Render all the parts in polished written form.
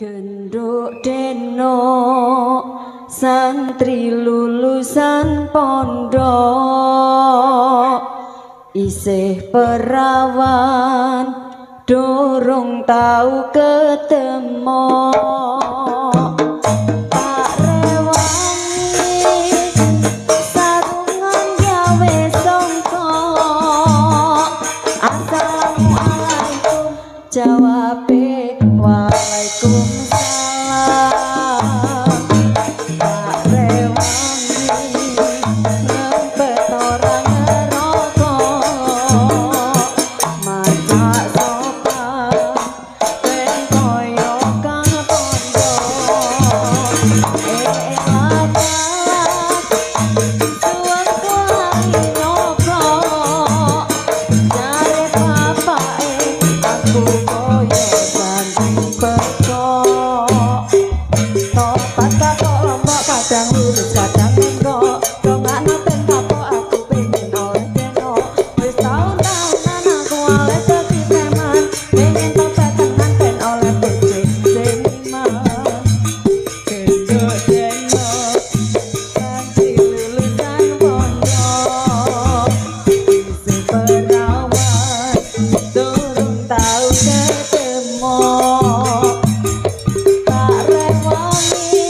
Genduk deno santri lulusan pondok isih perawan dorong tau ketemu tak rewangi sarungan gawe songkok assalamualaikum jawabe waalaikumsalam tak rewangi ngempet orang ngerokok masak sopan ben koyo kang pondok elat suwengku lagi nyokok jare bapake aku koyo santri pekok topat kakok lombok kadang lurus kadang enggok dongakno ten kapok aku pengen oleh deno wis taun-taunan aku oleh dadi preman pengen tobat tenan ben oleh bojo seniman genduk deno santri lulusan pondok isih perawan durung tau ketemu tak rewangi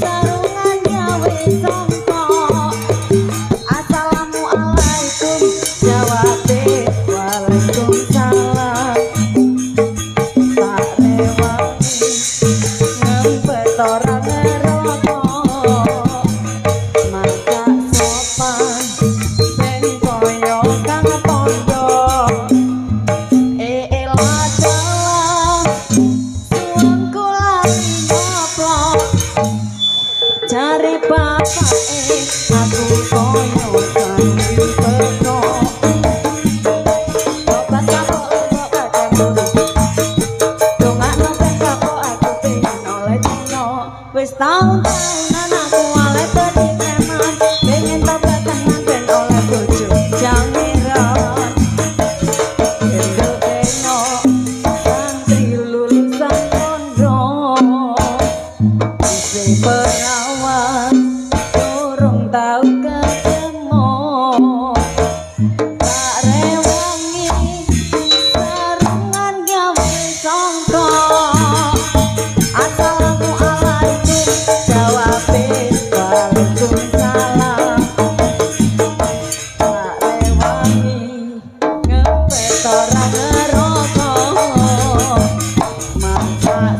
sarungan gawe songkok assalamualaikum jawabe waalaikumsalam tak rewangi ngempet orang ngerokok masak sopan ben koyo kang pondok elah dalam suwengku lagi nyoplok cari bapake aku koyo santri pekok tobat kapok lombok kadang lurus dongakno ben kapok aku pengen oleh dino wis taun-taunan aku oleh dadi preman pengen tobat tenan ben oleh bojo jamiran genduk deno santri lulusan pondok isih perawan durung tau ketemu tak rewangi sarungan gawe songkok assalamualaikum jawabe waalaikumsalam tak rewangi ngempet orang ngerokok masak